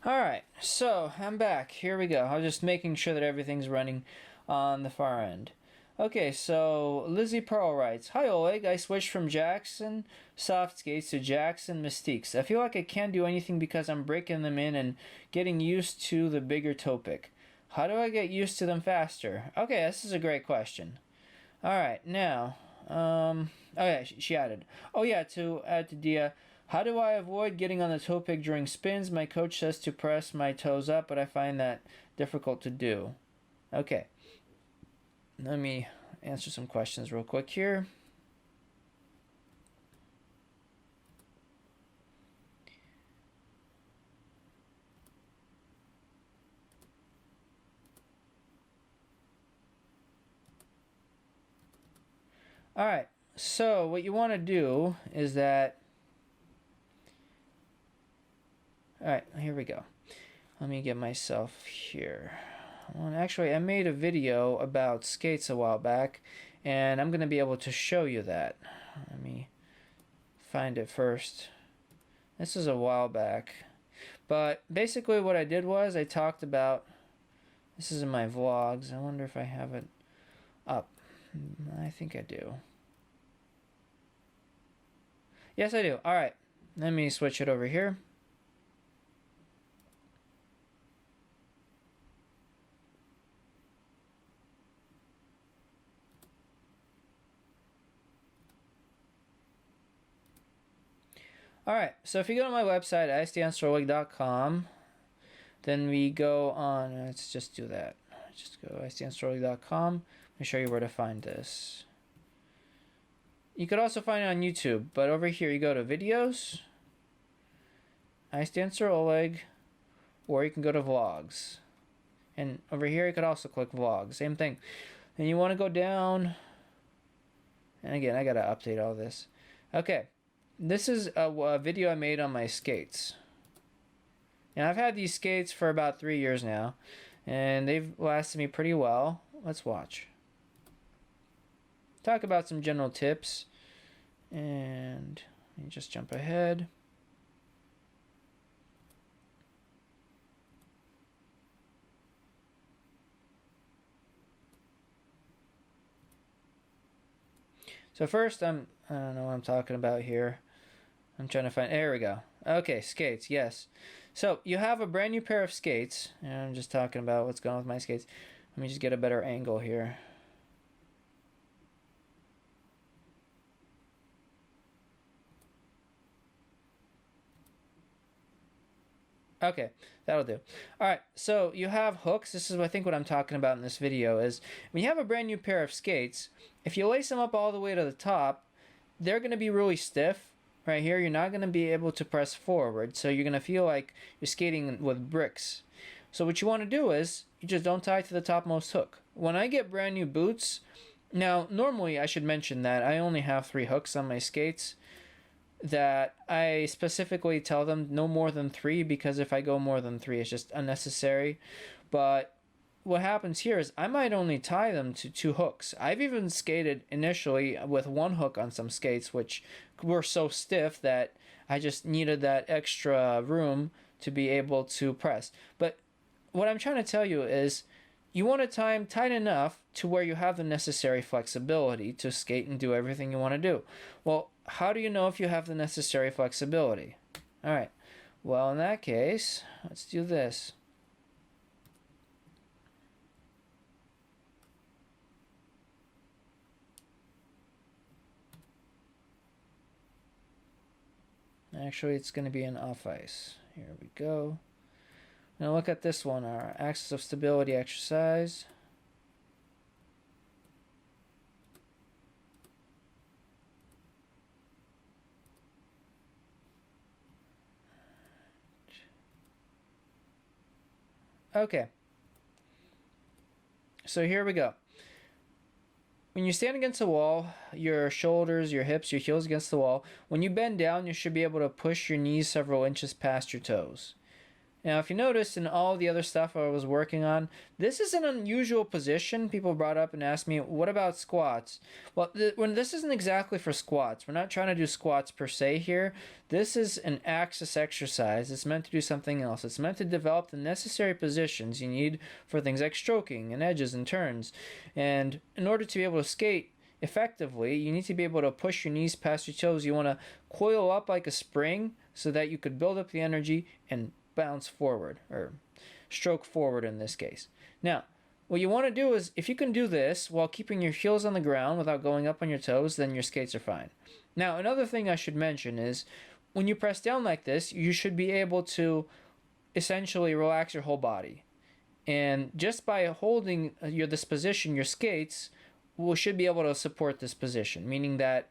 Alright, so I'm back. Here we go. I was just making sure that everything's running on the far end. Okay, so Lizzy Pearl writes, Hi Oleg, I switched from Jackson soft skates to Jackson Mystiques. I feel like I can't do anything because I'm breaking them in and getting used to the bigger toe pick. How do I get used to them faster? Okay, this is a great question. Alright, now, oh yeah, she added. Oh yeah, to add to Dia, how do I avoid getting on the toe pick during spins? My coach says to press my toes up, but I find that difficult to do. Okay, let me answer some questions real quick here. Alright, so what you want to do is that... Alright, here we go. Let me get myself here. Well, actually, I made a video about skates a while back, and I'm going to be able to show you that. Let me find it first. This is a while back. But basically what I did was I talked about... This is in my vlogs. I wonder if I have it up. I think I do. Yes, I do. Alright, let me switch it over here. Alright, so if you go to my website, istandsorlig.com, then we go on, let's just do that. Just go to istandsorlig.com. Let me show you where to find this. You could also find it on YouTube, but over here you go to videos, I stand for Oleg, or you can go to vlogs. And over here you could also click vlogs, same thing. And you want to go down, and again I gotta update all this. Okay, this is a video I made on my skates. And I've had these skates for about 3 years now, and they've lasted me pretty well. Let's watch. Talk about some general tips, and let me just jump ahead. So first, I don't know what I'm talking about here. I'm trying to find, there we go. Okay, skates, yes. So you have a brand new pair of skates, and I'm just talking about what's going on with my skates. Let me just get a better angle here. Okay, that'll do. Alright, so you have hooks. This is I think what I'm talking about in this video is when you have a brand new pair of skates, if you lace them up all the way to the top, they're going to be really stiff. Right here, you're not going to be able to press forward, so you're going to feel like you're skating with bricks. So what you want to do is, you just don't tie to the topmost hook. When I get brand new boots, now normally I should mention that I only have 3 hooks on my skates, that I specifically tell them no more than 3, because if I go more than 3 it's just unnecessary. But what happens here is I might only tie them to 2 hooks. I've even skated initially with 1 hook on some skates which were so stiff that I just needed that extra room to be able to press. But what I'm trying to tell you is you want to tie them tight enough to where you have the necessary flexibility to skate and do everything you want to do. Well, how do you know if you have the necessary flexibility? Alright, well in that case, let's do this. Actually, it's going to be an off ice. Here we go. Now look at this one, our axis of stability exercise. Okay. So here we go. When you stand against the wall, your shoulders, your hips, your heels against the wall, when you bend down, you should be able to push your knees several inches past your toes. Now, if you notice in all the other stuff I was working on, this is an unusual position. People brought up and asked me, what about squats? Well, when this isn't exactly for squats. We're not trying to do squats per se here. This is an axis exercise. It's meant to do something else. It's meant to develop the necessary positions you need for things like stroking and edges and turns. And in order to be able to skate effectively, you need to be able to push your knees past your toes. You want to coil up like a spring so that you could build up the energy and bounce forward, or stroke forward in this case. Now, what you want to do is, if you can do this while keeping your heels on the ground without going up on your toes, then your skates are fine. Now, another thing I should mention is, when you press down like this, you should be able to essentially relax your whole body. And just by holding this position, your skates should be able to support this position, meaning that,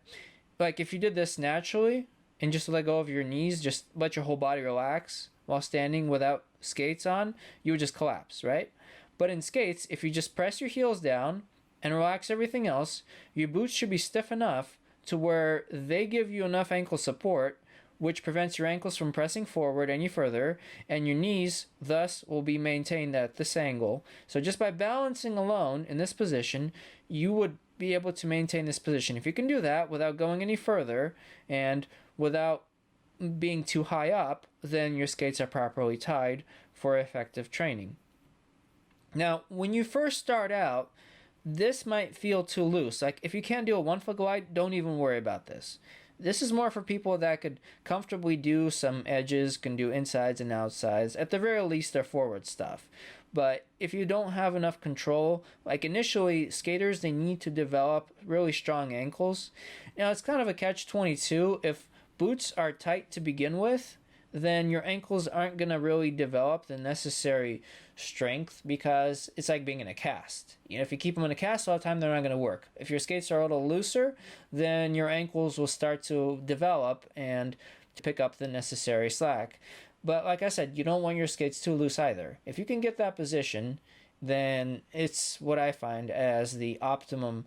like, if you did this naturally and just let go of your knees, just let your whole body relax while standing without skates on, you would just collapse, right? But in skates, if you just press your heels down and relax everything else, your boots should be stiff enough to where they give you enough ankle support, which prevents your ankles from pressing forward any further, and your knees thus will be maintained at this angle. So just by balancing alone in this position, you would be able to maintain this position. If you can do that without going any further and without being too high up, then your skates are properly tied for effective training. Now, when you first start out, this might feel too loose. Like, if you can't do a 1-foot glide, don't even worry about this. This is more for people that could comfortably do some edges, can do insides and outsides. At the very least, they're forward stuff. But if you don't have enough control, like initially, skaters, they need to develop really strong ankles. Now, it's kind of a catch-22. If boots are tight to begin with, then your ankles aren't going to really develop the necessary strength, because it's like being in a cast. You know, if you keep them in a cast all the time, they're not going to work. If your skates are a little looser, then your ankles will start to develop and to pick up the necessary slack. But like I said, you don't want your skates too loose either. If you can get that position, then it's what I find as the optimum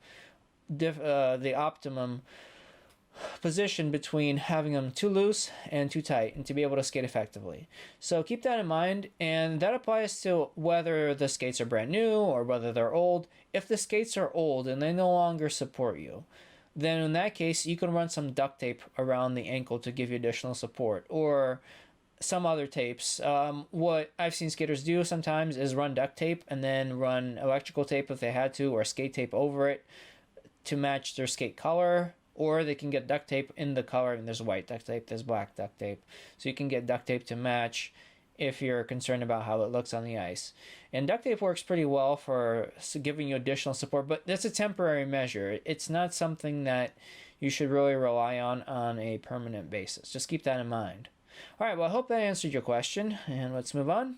position between having them too loose and too tight, and to be able to skate effectively. So keep that in mind, and that applies to whether the skates are brand new or whether they're old. If the skates are old and they no longer support you, then in that case you can run some duct tape around the ankle to give you additional support, or some other tapes. What I've seen skaters do sometimes is run duct tape and then run electrical tape if they had to, or skate tape over it to match their skate color. Or they can get duct tape in the color, and there's white duct tape, there's black duct tape. So you can get duct tape to match if you're concerned about how it looks on the ice. And duct tape works pretty well for giving you additional support, but that's a temporary measure. It's not something that you should really rely on a permanent basis. Just keep that in mind. All right, well, I hope that answered your question, and let's move on